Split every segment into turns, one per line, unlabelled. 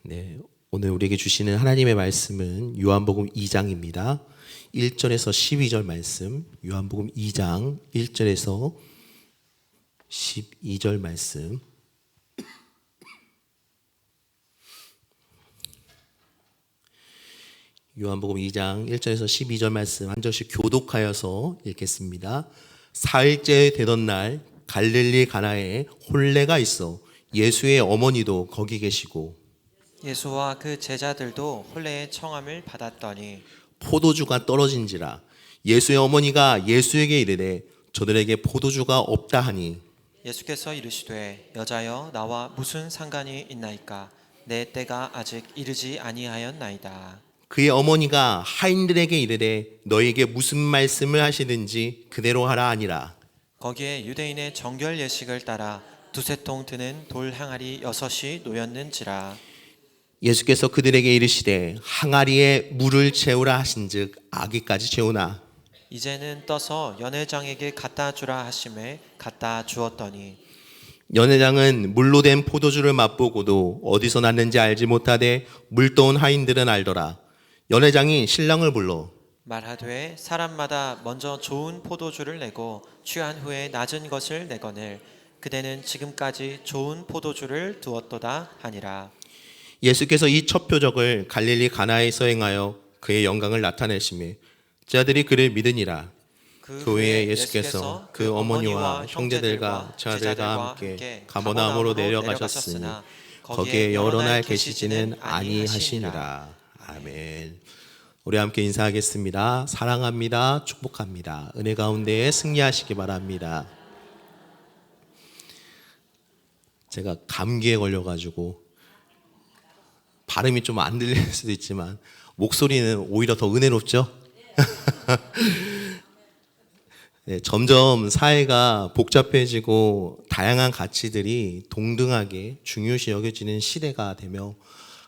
네, 오늘 우리에게 주시는 하나님의 말씀은 요한복음 2장입니다. 1절에서 12절 말씀, 요한복음 2장 1절에서 12절 말씀. 요한복음 2장 1절에서 12절 말씀 한 절씩 교독하여서 읽겠습니다. 사흘째 되던 날 갈릴리 가나에 혼례가 있어 예수의 어머니도 거기 계시고
예수와 그 제자들도 혼례의 청함을 받았더니
포도주가 떨어진지라 예수의 어머니가 예수에게 이르되 저들에게 포도주가 없다 하니
예수께서 이르시되 여자여 나와 무슨 상관이 있나이까 내 때가 아직 이르지 아니하였나이다.
그의 어머니가 하인들에게 이르되 너에게 무슨 말씀을 하시든지 그대로 하라 하니라.
거기에 유대인의 정결 예식을 따라 두세 통 드는 돌 항아리 6이 놓였는지라.
예수께서 그들에게 이르시되 항아리에 물을 채우라 하신즉 아기까지 채우나
이제는 떠서 연회장에게 갖다 주라 하심에 갖다 주었더니
연회장은 물로 된 포도주를 맛보고도 어디서 났는지 알지 못하되 물 떠온 하인들은 알더라. 연회장이 신랑을 불러
말하되 사람마다 먼저 좋은 포도주를 내고 취한 후에 낮은 것을 내거늘 그대는 지금까지 좋은 포도주를 두었도다 하니라.
예수께서 이 첫 표적을 갈릴리 가나에서 행하여 그의 영광을 나타내시매 제자들이 그를 믿으니라. 그 후에 예수께서 그 어머니와 형제들과 제자들과 함께 가버나움으로 내려가셨으니 거기에 여러 날 계시지는 아니하시니라. 아멘. 우리 함께 인사하겠습니다. 사랑합니다. 축복합니다. 은혜 가운데 승리하시기 바랍니다. 제가 감기에 걸려가지고 발음이 좀 안 들릴 수도 있지만 목소리는 오히려 더 은혜롭죠? 네, 점점 사회가 복잡해지고 다양한 가치들이 동등하게 중요시 여겨지는 시대가 되며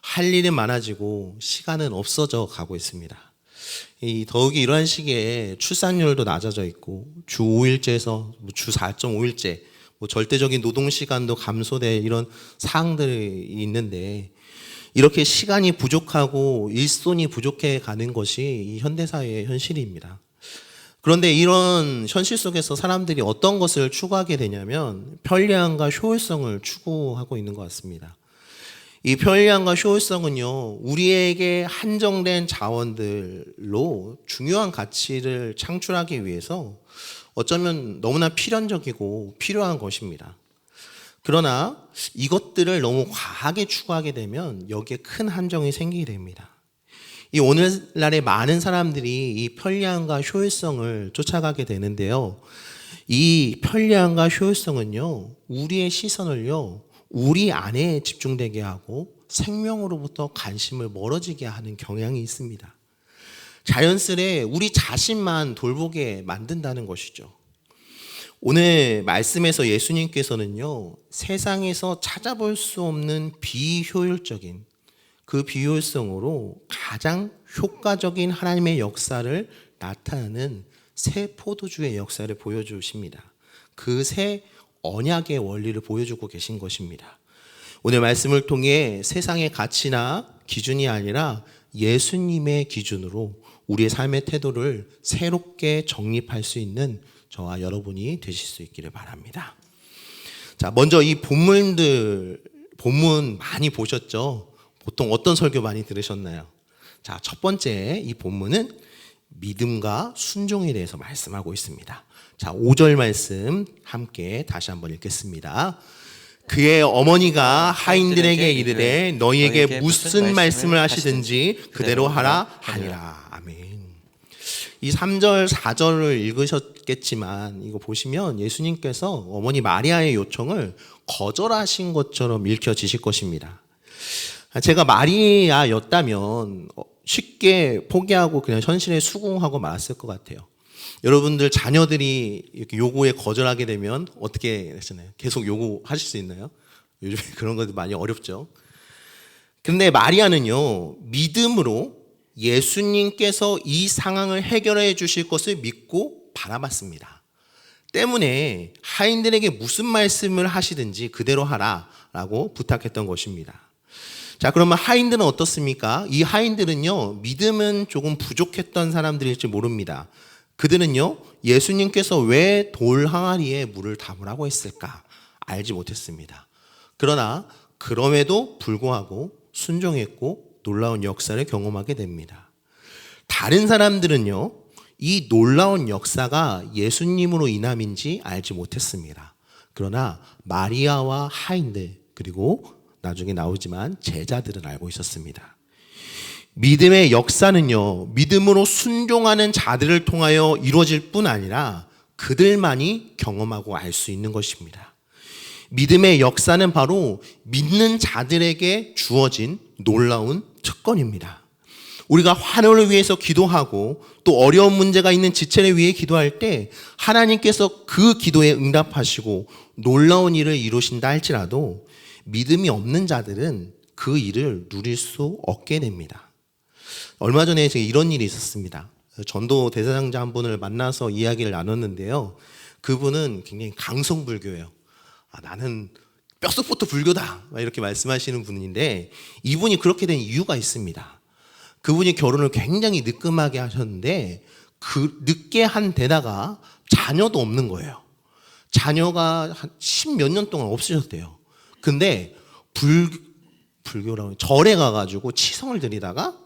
할 일은 많아지고 시간은 없어져 가고 있습니다. 더욱이 이러한 시기에 출산율도 낮아져 있고 주 5일제에서 주 4.5일제 절대적인 노동시간도 감소될 이런 사항들이 있는데 이렇게 시간이 부족하고 일손이 부족해 가는 것이 이 현대사회의 현실입니다. 그런데 이런 현실 속에서 사람들이 어떤 것을 추구하게 되냐면 편리함과 효율성을 추구하고 있는 것 같습니다. 이 편리함과 효율성은요, 우리에게 한정된 자원들로 중요한 가치를 창출하기 위해서 어쩌면 너무나 필연적이고 필요한 것입니다. 그러나 이것들을 너무 과하게 추구하게 되면 여기에 큰 한정이 생기게 됩니다. 이 오늘날의 많은 사람들이 이 편리함과 효율성을 쫓아가게 되는데요. 이 편리함과 효율성은요, 우리의 시선을요, 우리 안에 집중되게 하고 생명으로부터 관심을 멀어지게 하는 경향이 있습니다. 자연스레 우리 자신만 돌보게 만든다는 것이죠. 오늘 말씀에서 예수님께서는요, 세상에서 찾아볼 수 없는 비효율적인 그 비효율성으로 가장 효과적인 하나님의 역사를 나타내는 새 포도주의 역사를 보여주십니다. 그 새 언약의 원리를 보여주고 계신 것입니다. 오늘 말씀을 통해 세상의 가치나 기준이 아니라 예수님의 기준으로 우리의 삶의 태도를 새롭게 정립할 수 있는 저와 여러분이 되실 수 있기를 바랍니다. 자, 먼저 이 본문 많이 보셨죠? 보통 어떤 설교 많이 들으셨나요? 자, 첫 번째 이 본문은 믿음과 순종에 대해서 말씀하고 있습니다. 자, 5절 말씀 함께 다시 한번 읽겠습니다. 그의 어머니가 하인들에게 이르되 너희에게 무슨 말씀을 하시든지 그대로 하라 하니라. 아멘. 이 3절, 4절을 읽으셨겠지만 이거 보시면 예수님께서 어머니 마리아의 요청을 거절하신 것처럼 읽혀지실 것입니다. 제가 마리아였다면 쉽게 포기하고 그냥 현실에 수긍하고 말았을 것 같아요. 여러분들 자녀들이 이렇게 요구에 거절하게 되면 어떻게 하시나요? 계속 요구하실 수 있나요? 요즘에 그런 것도 많이 어렵죠. 근데 마리아는요, 믿음으로 예수님께서 이 상황을 해결해 주실 것을 믿고 바라봤습니다. 때문에 하인들에게 무슨 말씀을 하시든지 그대로 하라라고 부탁했던 것입니다. 자, 그러면 하인들은 어떻습니까? 이 하인들은요, 믿음은 조금 부족했던 사람들일지 모릅니다. 그들은요, 예수님께서 왜 돌 항아리에 물을 담으라고 했을까? 알지 못했습니다. 그러나 그럼에도 불구하고 순종했고 놀라운 역사를 경험하게 됩니다. 다른 사람들은요, 이 놀라운 역사가 예수님으로 인함인지 알지 못했습니다. 그러나 마리아와 하인들, 그리고 나중에 나오지만 제자들은 알고 있었습니다. 믿음의 역사는요, 믿음으로 순종하는 자들을 통하여 이루어질 뿐 아니라 그들만이 경험하고 알 수 있는 것입니다. 믿음의 역사는 바로 믿는 자들에게 주어진 놀라운 특권입니다. 우리가 환호를 위해서 기도하고 또 어려운 문제가 있는 지체를 위해 기도할 때 하나님께서 그 기도에 응답하시고 놀라운 일을 이루신다 할지라도 믿음이 없는 자들은 그 일을 누릴 수 없게 됩니다. 얼마 전에 제가 이런 일이 있었습니다. 전도 대사장자 한 분을 만나서 이야기를 나눴는데요. 그분은 굉장히 강성불교예요. 나는 뼛속부터 불교다 이렇게 말씀하시는 분인데, 이분이 그렇게 된 이유가 있습니다. 그분이 결혼을 굉장히 늦음하게 하셨는데 그 늦게 한 데다가 자녀도 없는 거예요. 자녀가 한 10몇 년 동안 없으셨대요. 근데 불교라고 절에 가가지고 치성을 드리다가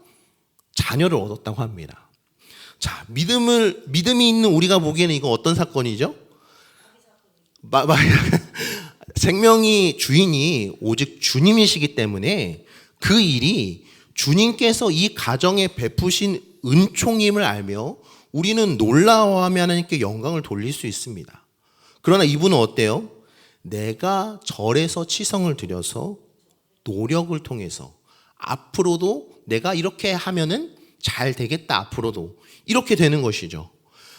자녀를 얻었다고 합니다. 자, 믿음이 있는 우리가 보기에는 이거 어떤 사건이죠? 생명이 주인이 오직 주님이시기 때문에 그 일이 주님께서 이 가정에 베푸신 은총임을 알며 우리는 놀라워하며 하나님께 영광을 돌릴 수 있습니다. 그러나 이분은 어때요? 내가 절에서 치성을 드려서 노력을 통해서 앞으로도 내가 이렇게 하면은 잘 되겠다, 앞으로도 이렇게 되는 것이죠.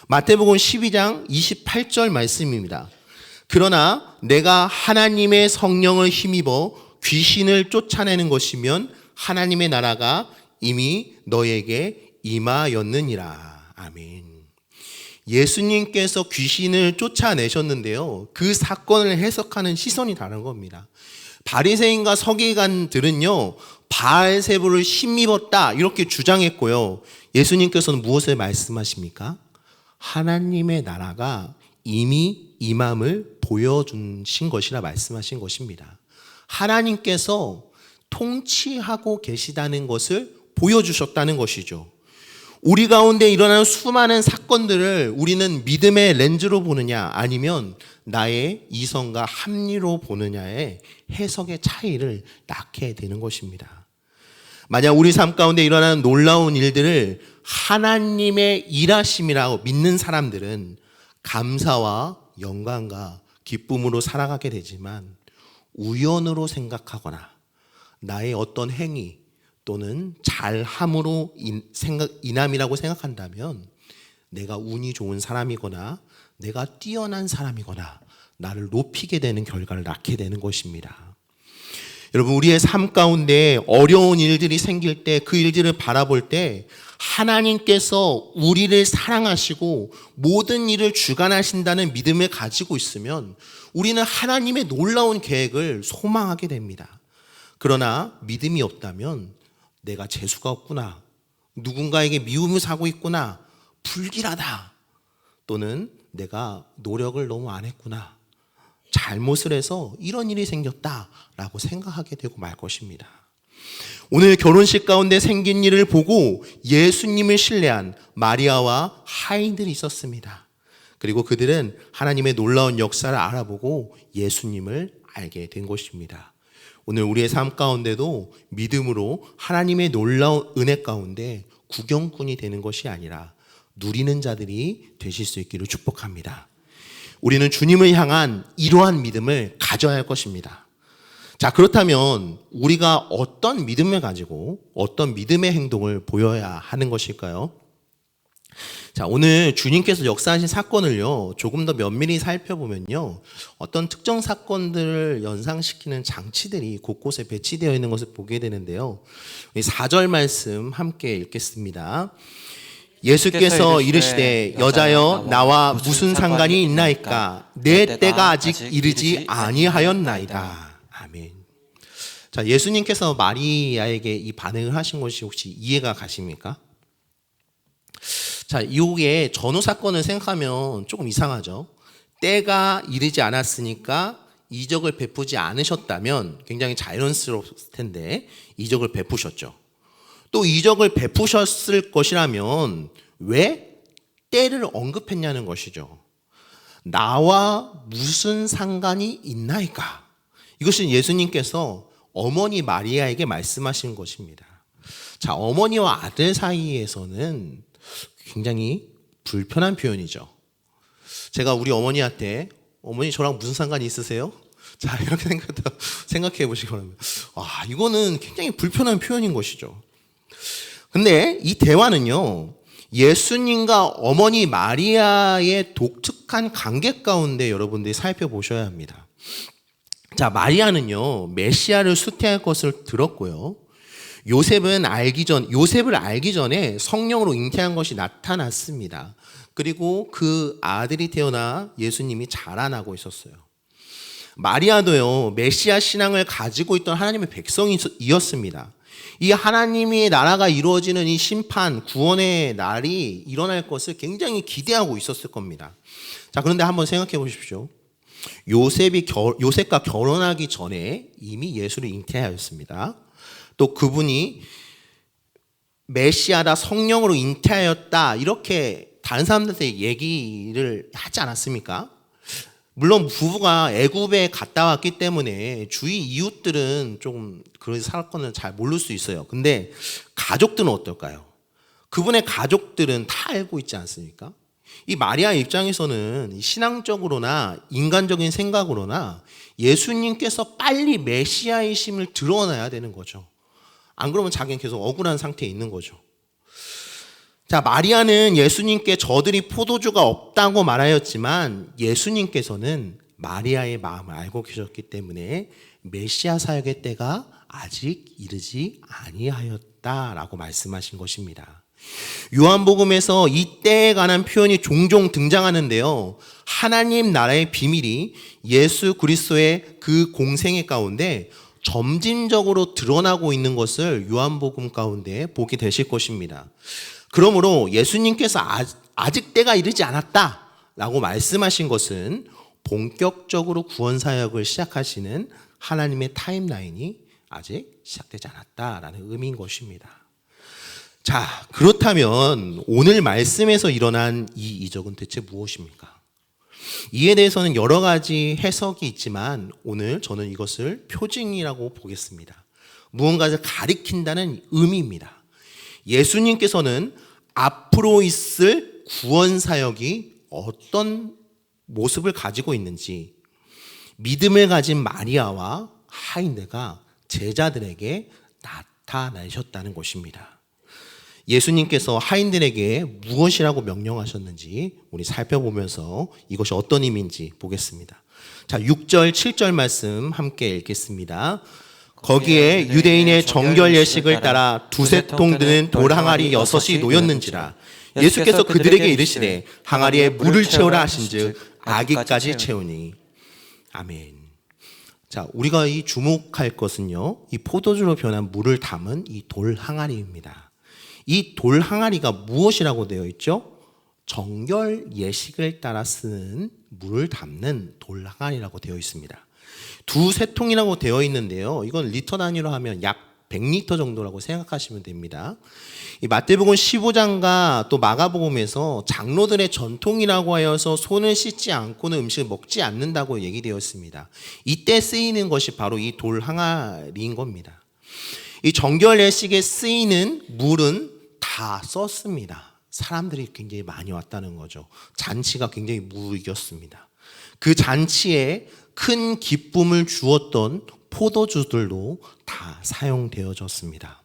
마태복음 12장 28절 말씀입니다. 그러나 내가 하나님의 성령을 힘입어 귀신을 쫓아내는 것이면 하나님의 나라가 이미 너에게 임하였느니라. 아멘. 예수님께서 귀신을 쫓아내셨는데요, 그 사건을 해석하는 시선이 다른 겁니다. 바리새인과 서기관들은요, 바알세부를 힘입었다 이렇게 주장했고요, 예수님께서는 무엇을 말씀하십니까? 하나님의 나라가 이미 임함을 보여주신 것이라 말씀하신 것입니다. 하나님께서 통치하고 계시다는 것을 보여주셨다는 것이죠. 우리 가운데 일어나는 수많은 사건들을 우리는 믿음의 렌즈로 보느냐 아니면 나의 이성과 합리로 보느냐의 해석의 차이를 낳게 되는 것입니다. 만약 우리 삶 가운데 일어나는 놀라운 일들을 하나님의 일하심이라고 믿는 사람들은 감사와 영광과 기쁨으로 살아가게 되지만, 우연으로 생각하거나 나의 어떤 행위 또는 잘함으로 인함이라고 생각한다면 내가 운이 좋은 사람이거나 내가 뛰어난 사람이거나 나를 높이게 되는 결과를 낳게 되는 것입니다. 여러분, 우리의 삶 가운데 어려운 일들이 생길 때, 그 일들을 바라볼 때 하나님께서 우리를 사랑하시고 모든 일을 주관하신다는 믿음을 가지고 있으면 우리는 하나님의 놀라운 계획을 소망하게 됩니다. 그러나 믿음이 없다면 내가 재수가 없구나, 누군가에게 미움을 사고 있구나, 불길하다, 또는 내가 노력을 너무 안 했구나, 잘못을 해서 이런 일이 생겼다라고 생각하게 되고 말 것입니다. 오늘 결혼식 가운데 생긴 일을 보고 예수님을 신뢰한 마리아와 하인들이 있었습니다. 그리고 그들은 하나님의 놀라운 역사를 알아보고 예수님을 알게 된 것입니다. 오늘 우리의 삶 가운데도 믿음으로 하나님의 놀라운 은혜 가운데 구경꾼이 되는 것이 아니라 누리는 자들이 되실 수 있기를 축복합니다. 우리는 주님을 향한 이러한 믿음을 가져야 할 것입니다. 자, 그렇다면 우리가 어떤 믿음을 가지고 어떤 믿음의 행동을 보여야 하는 것일까요? 자, 오늘 주님께서 역사하신 사건을요, 조금 더 면밀히 살펴보면요, 어떤 특정 사건들을 연상시키는 장치들이 곳곳에 배치되어 있는 것을 보게 되는데요. 4절 말씀 함께 읽겠습니다. 예수께서 이르시되 여자여 나와 무슨 상관이 있나이까? 내 때가 아직 이르지 아니하였나이다. 아멘. 자, 예수님께서 마리아에게 이 반응을 하신 것이 혹시 이해가 가십니까? 자, 이후에 전후 사건을 생각하면 조금 이상하죠. 때가 이르지 않았으니까 이적을 베푸지 않으셨다면 굉장히 자연스러웠을 텐데 이적을 베푸셨죠. 또 이적을 베푸셨을 것이라면 왜 때를 언급했냐는 것이죠. 나와 무슨 상관이 있나이까? 이것은 예수님께서 어머니 마리아에게 말씀하신 것입니다. 자, 어머니와 아들 사이에서는 굉장히 불편한 표현이죠. 제가 우리 어머니한테 어머니 저랑 무슨 상관이 있으세요? 자, 이렇게 생각해 보시기 바랍니다. 이거는 굉장히 불편한 표현인 것이죠. 근데 이 대화는요, 예수님과 어머니 마리아의 독특한 관계 가운데 여러분들이 살펴보셔야 합니다. 자, 마리아는요, 메시아를 수태할 것을 들었고요. 요셉을 알기 전에 성령으로 잉태한 것이 나타났습니다. 그리고 그 아들이 태어나 예수님이 자라나고 있었어요. 마리아도요, 메시아 신앙을 가지고 있던 하나님의 백성이었습니다. 이 하나님의 나라가 이루어지는 이 심판, 구원의 날이 일어날 것을 굉장히 기대하고 있었을 겁니다. 자, 그런데 한번 생각해 보십시오. 요셉과 결혼하기 전에 이미 예수를 잉태하였습니다. 또 그분이 메시아다, 성령으로 잉태하였다, 이렇게 다른 사람들한테 얘기를 하지 않았습니까? 물론 부부가 애굽에 갔다 왔기 때문에 주위 이웃들은 좀 그런 사건을 잘 모를 수 있어요. 근데 가족들은 어떨까요? 그분의 가족들은 다 알고 있지 않습니까? 이 마리아 입장에서는 신앙적으로나 인간적인 생각으로나 예수님께서 빨리 메시아이심을 드러내야 되는 거죠. 안 그러면 자기는 계속 억울한 상태에 있는 거죠. 자, 마리아는 예수님께 저들이 포도주가 없다고 말하였지만 예수님께서는 마리아의 마음을 알고 계셨기 때문에 메시아 사역의 때가 아직 이르지 아니하였다라고 말씀하신 것입니다. 요한복음에서 이 때에 관한 표현이 종종 등장하는데요. 하나님 나라의 비밀이 예수 그리스도의 그 공생애 가운데 점진적으로 드러나고 있는 것을 요한복음 가운데 보게 되실 것입니다. 그러므로 예수님께서 아직 때가 이르지 않았다라고 말씀하신 것은 본격적으로 구원 사역을 시작하시는 하나님의 타임라인이 아직 시작되지 않았다라는 의미인 것입니다. 자, 그렇다면 오늘 말씀에서 일어난 이 이적은 대체 무엇입니까? 이에 대해서는 여러 가지 해석이 있지만 오늘 저는 이것을 표징이라고 보겠습니다. 무언가를 가리킨다는 의미입니다. 예수님께서는 앞으로 있을 구원 사역이 어떤 모습을 가지고 있는지 믿음을 가진 마리아와 하인네가 제자들에게 나타나셨다는 것입니다. 예수님께서 하인들에게 무엇이라고 명령하셨는지 우리 살펴보면서 이것이 어떤 의미인지 보겠습니다. 자, 6절, 7절 말씀 함께 읽겠습니다. 거기에 유대인의 정결 예식을 따라 두세 통 드는 돌 항아리 6이 놓였는지라. 예수께서 그들에게 이르시되 항아리에 물을 채우라 하신즉 아기까지 채우니. 아멘. 자, 우리가 이 주목할 것은요, 이 포도주로 변한 물을 담은 이 돌 항아리입니다. 이 돌 항아리가 무엇이라고 되어 있죠? 정결 예식을 따라 쓰는 물을 담는 돌 항아리라고 되어 있습니다. 두세 통이라고 되어 있는데요. 이건 리터 단위로 하면 약 100리터 정도라고 생각하시면 됩니다. 이 마태복음 15장과 또 마가복음에서 장로들의 전통이라고 하여서 손을 씻지 않고는 음식을 먹지 않는다고 얘기되었습니다. 이때 쓰이는 것이 바로 이 돌 항아리인 겁니다. 이 정결 예식에 쓰이는 물은 다 썼습니다. 사람들이 굉장히 많이 왔다는 거죠. 잔치가 굉장히 무르익었습니다. 그 잔치에 큰 기쁨을 주었던 포도주들도 다 사용되어졌습니다.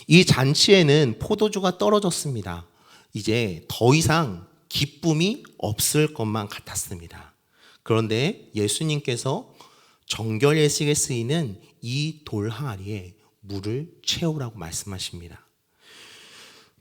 이 잔치에는 포도주가 떨어졌습니다. 이제 더 이상 기쁨이 없을 것만 같았습니다. 그런데 예수님께서 정결 예식에 쓰이는 이 돌 항아리에 물을 채우라고 말씀하십니다.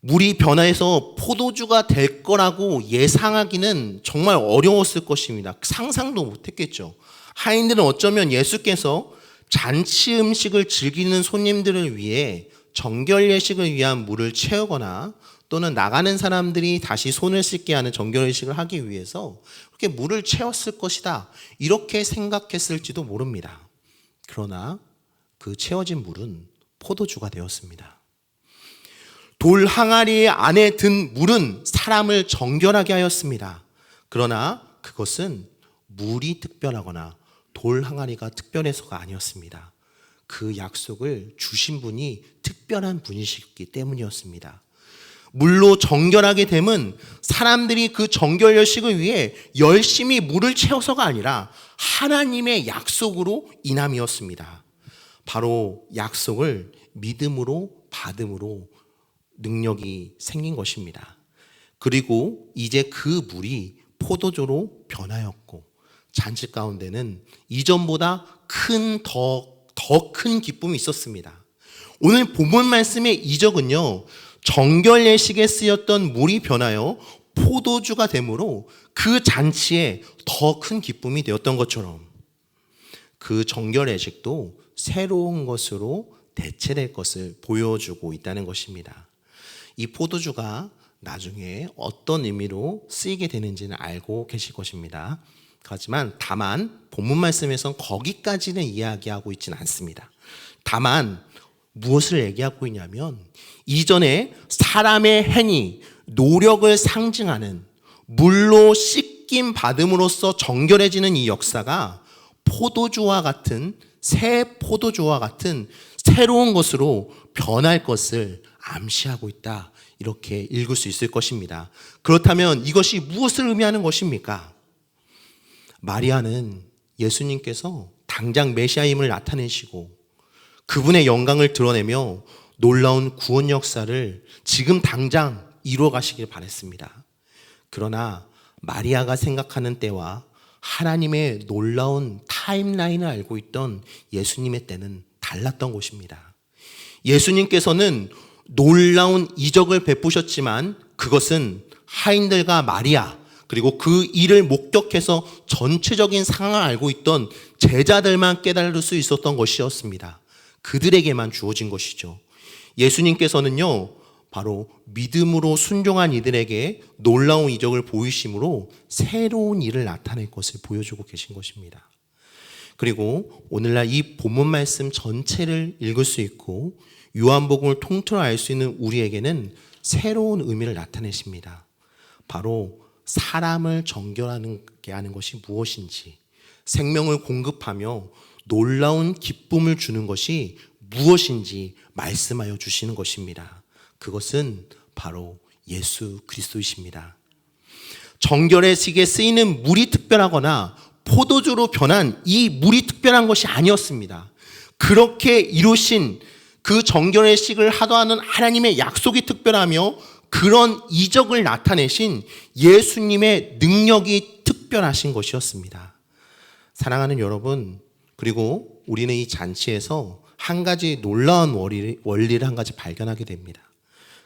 물이 변화해서 포도주가 될 거라고 예상하기는 정말 어려웠을 것입니다. 상상도 못했겠죠. 하인들은 어쩌면 예수께서 잔치 음식을 즐기는 손님들을 위해 정결 예식을 위한 물을 채우거나 또는 나가는 사람들이 다시 손을 씻게 하는 정결 예식을 하기 위해서 그렇게 물을 채웠을 것이다, 이렇게 생각했을지도 모릅니다. 그러나 그 채워진 물은 포도주가 되었습니다. 돌 항아리 안에 든 물은 사람을 정결하게 하였습니다. 그러나 그것은 물이 특별하거나 돌 항아리가 특별해서가 아니었습니다. 그 약속을 주신 분이 특별한 분이시기 때문이었습니다. 물로 정결하게 됨은 사람들이 그 정결 예식을 위해 열심히 물을 채워서가 아니라 하나님의 약속으로 인함이었습니다. 바로 약속을 믿음으로 받음으로 능력이 생긴 것입니다. 그리고 이제 그 물이 포도주로 변하였고 잔치 가운데는 이전보다 더 큰 기쁨이 있었습니다. 오늘 본문 말씀의 이적은요, 정결 예식에 쓰였던 물이 변하여 포도주가 되므로 그 잔치에 더 큰 기쁨이 되었던 것처럼 그 정결 예식도 새로운 것으로 대체될 것을 보여주고 있다는 것입니다. 이 포도주가 나중에 어떤 의미로 쓰이게 되는지는 알고 계실 것입니다. 하지만 다만 본문 말씀에선 거기까지는 이야기하고 있지는 않습니다. 다만 무엇을 얘기하고 있냐면 이전에 사람의 행위, 노력을 상징하는 물로 씻김 받음으로써 정결해지는 이 역사가 포도주와 같은 새 포도주와 같은 새로운 것으로 변할 것을 암시하고 있다, 이렇게 읽을 수 있을 것입니다. 그렇다면 이것이 무엇을 의미하는 것입니까? 마리아는 예수님께서 당장 메시아임을 나타내시고 그분의 영광을 드러내며 놀라운 구원 역사를 지금 당장 이루어 가시길 바랬습니다. 그러나 마리아가 생각하는 때와 하나님의 놀라운 타임라인을 알고 있던 예수님의 때는 달랐던 것입니다. 예수님께서는 놀라운 이적을 베푸셨지만 그것은 하인들과 마리아, 그리고 그 일을 목격해서 전체적인 상황을 알고 있던 제자들만 깨달을 수 있었던 것이었습니다. 그들에게만 주어진 것이죠. 예수님께서는요, 바로 믿음으로 순종한 이들에게 놀라운 이적을 보이심으로 새로운 일을 나타낼 것을 보여주고 계신 것입니다. 그리고 오늘날 이 본문 말씀 전체를 읽을 수 있고 요한복음을 통틀어 알 수 있는 우리에게는 새로운 의미를 나타내십니다. 바로 사람을 정결하게 하는 것이 무엇인지, 생명을 공급하며 놀라운 기쁨을 주는 것이 무엇인지 말씀하여 주시는 것입니다. 그것은 바로 예수 그리스도이십니다. 정결의 식에 쓰이는 물이 특별하거나 포도주로 변한 이 물이 특별한 것이 아니었습니다. 그렇게 이루신 그 정결의 식을 하도하는 하나님의 약속이 특별하며 그런 이적을 나타내신 예수님의 능력이 특별하신 것이었습니다. 사랑하는 여러분, 그리고 우리는 이 잔치에서 한 가지 놀라운 원리를 한 가지 발견하게 됩니다.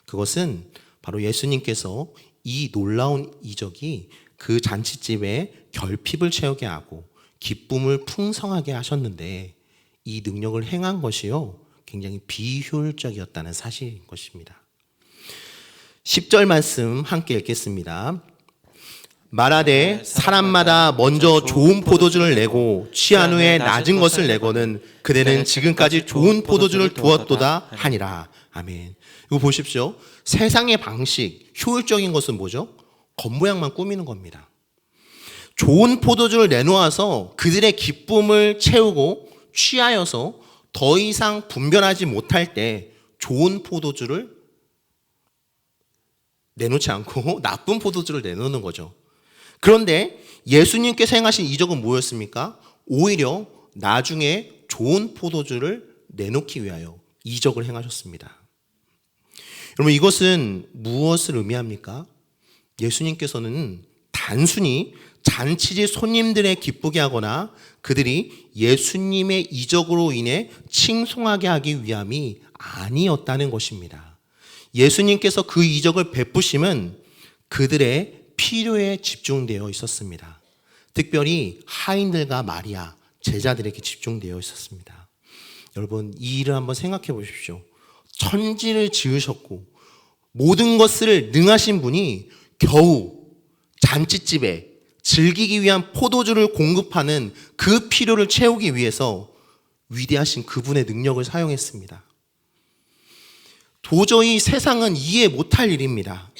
그것은 바로 예수님께서 이 놀라운 이적이 그 잔치집에 결핍을 채우게 하고 기쁨을 풍성하게 하셨는데 이 능력을 행한 것이요, 굉장히 비효율적이었다는 사실인 것입니다. 10절 말씀 함께 읽겠습니다. 말하되 사람마다 먼저 좋은 포도주를 내고 취한 후에 낮은 것을 내거는 그대는 지금까지 좋은 포도주를 두었도다 하니라. 아멘. 이거 보십시오. 세상의 방식, 효율적인 것은 뭐죠? 겉모양만 꾸미는 겁니다. 좋은 포도주를 내놓아서 그들의 기쁨을 채우고 취하여서 더 이상 분별하지 못할 때 좋은 포도주를 내놓지 않고 나쁜 포도주를 내놓는 거죠. 그런데 예수님께서 행하신 이적은 뭐였습니까? 오히려 나중에 좋은 포도주를 내놓기 위하여 이적을 행하셨습니다. 여러분, 이것은 무엇을 의미합니까? 예수님께서는 단순히 잔치지 손님들의 기쁘게 하거나 그들이 예수님의 이적으로 인해 칭송하게 하기 위함이 아니었다는 것입니다. 예수님께서 그 이적을 베푸심은 그들의 필요에 집중되어 있었습니다. 특별히 하인들과 마리아, 제자들에게 집중되어 있었습니다. 여러분, 이 일을 한번 생각해 보십시오. 천지를 지으셨고 모든 것을 능하신 분이 겨우 잔치집에 즐기기 위한 포도주를 공급하는 그 필요를 채우기 위해서 위대하신 그분의 능력을 사용했습니다. 도저히 세상은 이해 못할 일입니다.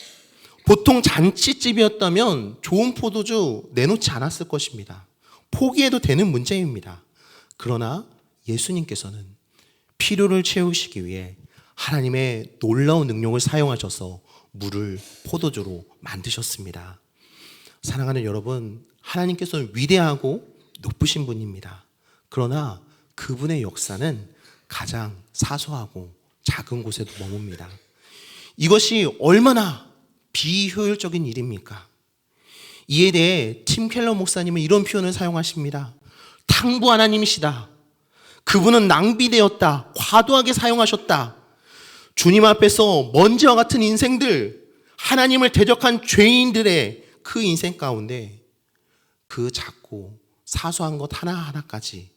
보통 잔치집이었다면 좋은 포도주 내놓지 않았을 것입니다. 포기해도 되는 문제입니다. 그러나 예수님께서는 필요를 채우시기 위해 하나님의 놀라운 능력을 사용하셔서 물을 포도주로 만드셨습니다. 사랑하는 여러분, 하나님께서는 위대하고 높으신 분입니다. 그러나 그분의 역사는 가장 사소하고 작은 곳에도 머뭅니다. 이것이 얼마나 비효율적인 일입니까? 이에 대해 팀 켈러 목사님은 이런 표현을 사용하십니다. 탕부 하나님이시다. 그분은 낭비되었다. 과도하게 사용하셨다. 주님 앞에서 먼지와 같은 인생들, 하나님을 대적한 죄인들의 그 인생 가운데 그 작고 사소한 것 하나하나까지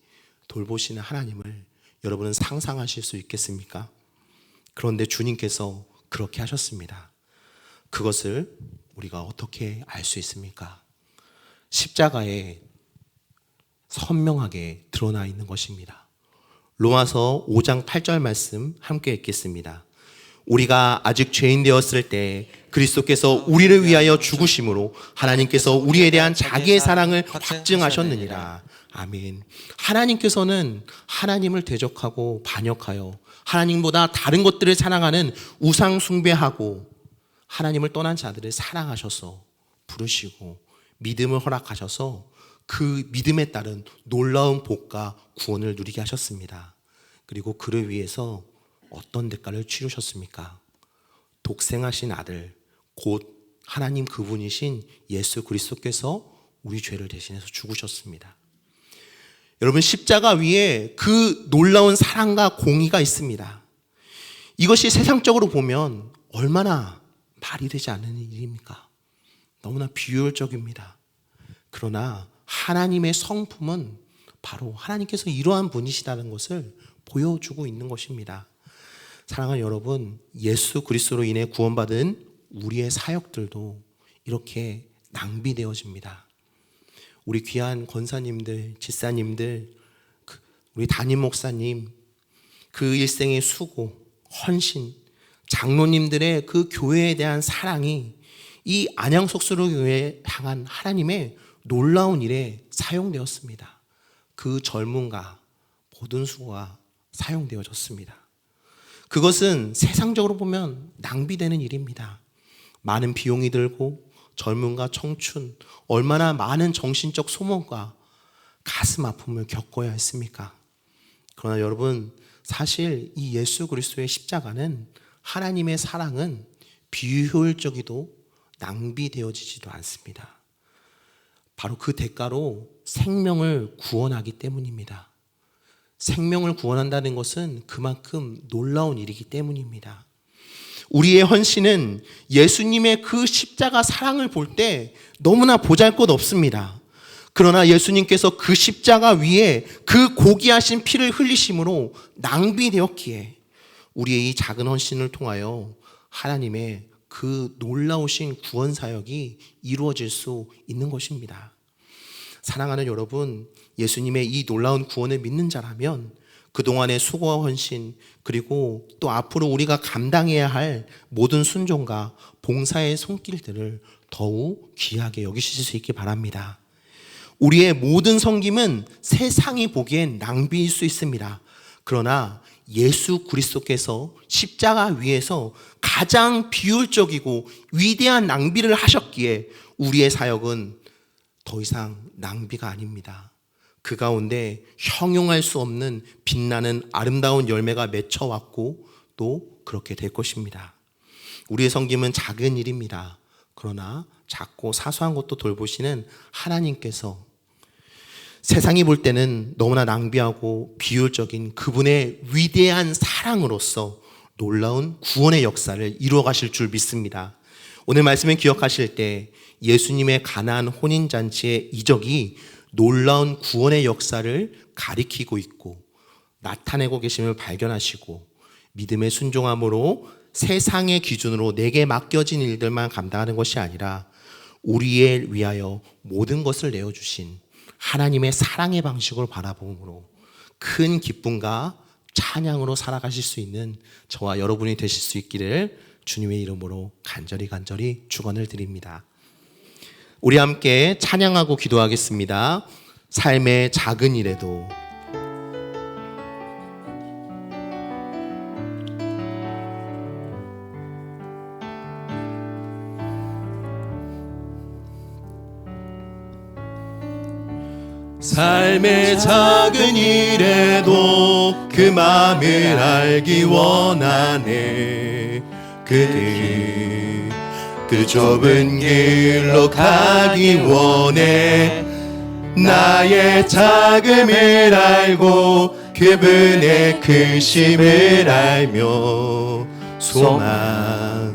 돌보시는 하나님을 여러분은 상상하실 수 있겠습니까? 그런데 주님께서 그렇게 하셨습니다. 그것을 우리가 어떻게 알 수 있습니까? 십자가에 선명하게 드러나 있는 것입니다. 로마서 5장 8절 말씀 함께 읽겠습니다. 우리가 아직 죄인 되었을 때 그리스도께서 우리를 위하여 죽으심으로 하나님께서 우리에 대한 자기의 사랑을 확증하셨느니라. 아멘. 하나님께서는 하나님을 대적하고 반역하여 하나님보다 다른 것들을 사랑하는 우상 숭배하고 하나님을 떠난 자들을 사랑하셔서 부르시고 믿음을 허락하셔서 그 믿음에 따른 놀라운 복과 구원을 누리게 하셨습니다. 그리고 그를 위해서 어떤 대가를 치르셨습니까? 독생하신 아들, 곧 하나님 그분이신 예수 그리스도께서 우리 죄를 대신해서 죽으셨습니다. 여러분, 십자가 위에 그 놀라운 사랑과 공의가 있습니다. 이것이 세상적으로 보면 얼마나 말이 되지 않는 일입니까? 너무나 비효율적입니다. 그러나 하나님의 성품은 바로 하나님께서 이러한 분이시다는 것을 보여주고 있는 것입니다. 사랑하는 여러분, 예수 그리스도로 인해 구원받은 우리의 사역들도 이렇게 낭비되어집니다. 우리 귀한 권사님들, 집사님들, 우리 담임 목사님, 그 일생의 수고, 헌신, 장로님들의 그 교회에 대한 사랑이 이 안양속수로교회에 향한 하나님의 놀라운 일에 사용되었습니다. 그 젊음과 모든 수고가 사용되어졌습니다. 그것은 세상적으로 보면 낭비되는 일입니다. 많은 비용이 들고 젊음과 청춘, 얼마나 많은 정신적 소모가 가슴 아픔을 겪어야 했습니까? 그러나 여러분, 사실 이 예수 그리스도의 십자가는 하나님의 사랑은 비효율적이도 낭비되어지지도 않습니다. 바로 그 대가로 생명을 구원하기 때문입니다. 생명을 구원한다는 것은 그만큼 놀라운 일이기 때문입니다. 우리의 헌신은 예수님의 그 십자가 사랑을 볼 때 너무나 보잘것없습니다. 그러나 예수님께서 그 십자가 위에 그 고귀하신 피를 흘리심으로 낭비되었기에 우리의 이 작은 헌신을 통하여 하나님의 그 놀라우신 구원 사역이 이루어질 수 있는 것입니다. 사랑하는 여러분, 예수님의 이 놀라운 구원을 믿는 자라면 그동안의 수고와 헌신, 그리고 또 앞으로 우리가 감당해야 할 모든 순종과 봉사의 손길들을 더욱 귀하게 여기실 수 있기 바랍니다. 우리의 모든 섬김은 세상이 보기엔 낭비일 수 있습니다. 그러나 예수 그리스도께서 십자가 위에서 가장 비효율적이고 위대한 낭비를 하셨기에 우리의 사역은 더 이상 낭비가 아닙니다. 그 가운데 형용할 수 없는 빛나는 아름다운 열매가 맺혀왔고 또 그렇게 될 것입니다. 우리의 섬김은 작은 일입니다. 그러나 작고 사소한 것도 돌보시는 하나님께서 세상이 볼 때는 너무나 낭비하고 비효율적인 그분의 위대한 사랑으로서 놀라운 구원의 역사를 이루어 가실 줄 믿습니다. 오늘 말씀을 기억하실 때 예수님의 가나안 혼인잔치의 이적이 놀라운 구원의 역사를 가리키고 있고 나타내고 계심을 발견하시고 믿음의 순종함으로 세상의 기준으로 내게 맡겨진 일들만 감당하는 것이 아니라 우리를 위하여 모든 것을 내어주신 하나님의 사랑의 방식으로 바라봄으로 큰 기쁨과 찬양으로 살아가실 수 있는 저와 여러분이 되실 수 있기를 주님의 이름으로 간절히 축원을 드립니다. 우리 함께 찬양하고 기도하겠습니다. 삶의 작은 일에도 삶의 작은 일에도 그 맘을 알기 원하네. 그 좁은 길로 가기 원해. 나의 작음을 알고 그분의 크심을 알며 소망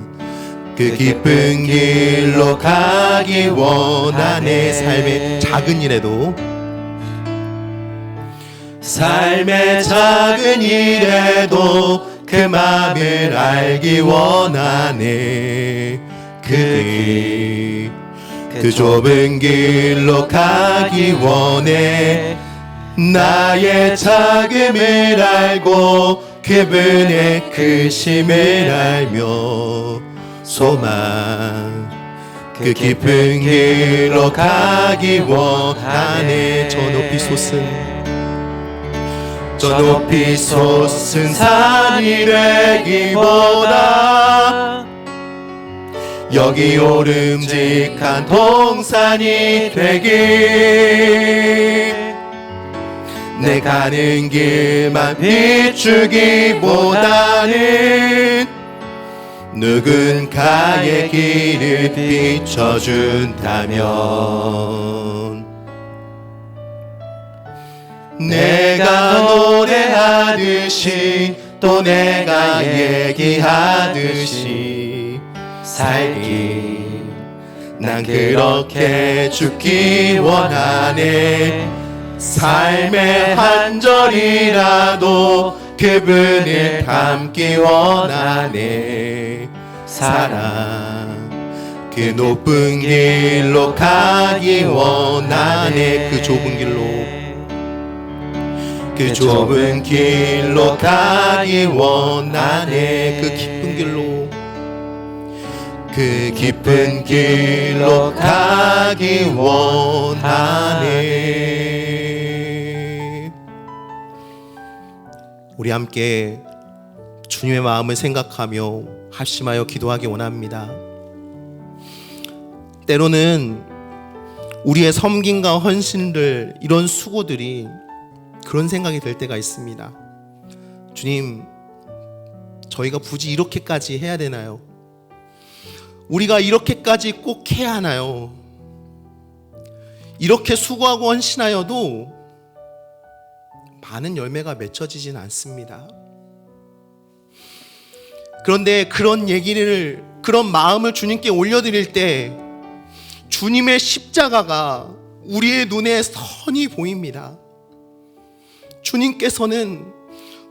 그 기쁜 길로 가기 원하네. 삶의 작은 일에도 삶의 작은 일에도 그 맘을 알기 원하네. 그 좁은 길로 가기 원해. 나의 작음을 알고 그분의 크심을 알며 소망 그 깊은 길로 가기 원하네. 저 높이 솟은 산이 되기보다 여기 오름직한 동산이 되길. 내 가는 길만 비추기보다는 누군가의 길을 비춰준다면 내가 노래하듯이 또 내가 얘기하듯이 살기 난 그렇게 죽기 원하네. 삶의 한 절이라도 그분을 담기 원하네. 사랑 그 높은 길로 가기 원하네. 그 좁은 길로 가기 원하네. 그 깊은 길로 가기 원하네. 우리 함께 주님의 마음을 생각하며 합심하여 기도하기 원합니다. 때로는 우리의 섬김과 헌신들, 이런 수고들이 그런 생각이 들 때가 있습니다. 주님, 저희가 굳이 이렇게까지 해야 되나요? 우리가 이렇게까지 꼭 해야 하나요? 이렇게 수고하고 헌신하여도 많은 열매가 맺혀지진 않습니다. 그런데 그런 마음을 주님께 올려드릴 때 주님의 십자가가 우리의 눈에 선히 보입니다. 주님께서는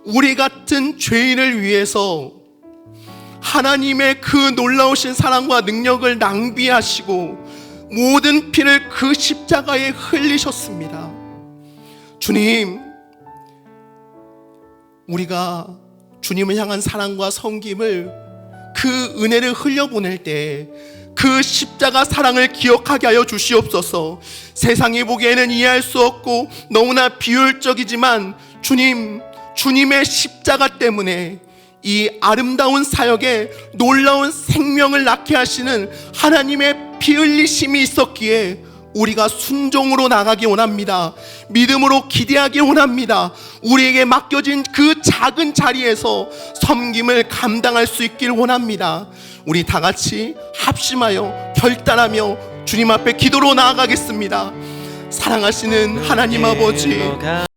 우리 같은 죄인을 위해서 하나님의 그 놀라우신 사랑과 능력을 낭비하시고 모든 피를 그 십자가에 흘리셨습니다. 주님, 우리가 주님을 향한 사랑과 섬김을, 그 은혜를 흘려보낼 때 그 십자가 사랑을 기억하게 하여 주시옵소서. 세상이 보기에는 이해할 수 없고 너무나 비효율적이지만 주님의 십자가 때문에 이 아름다운 사역에 놀라운 생명을 낳게 하시는 하나님의 피 흘리심이 있었기에 우리가 순종으로 나가기 원합니다. 믿음으로 기대하기 원합니다. 우리에게 맡겨진 그 작은 자리에서 섬김을 감당할 수 있길 원합니다. 우리 다 같이 합심하여 결단하며 주님 앞에 기도로 나아가겠습니다. 사랑하시는 하나님 아버지,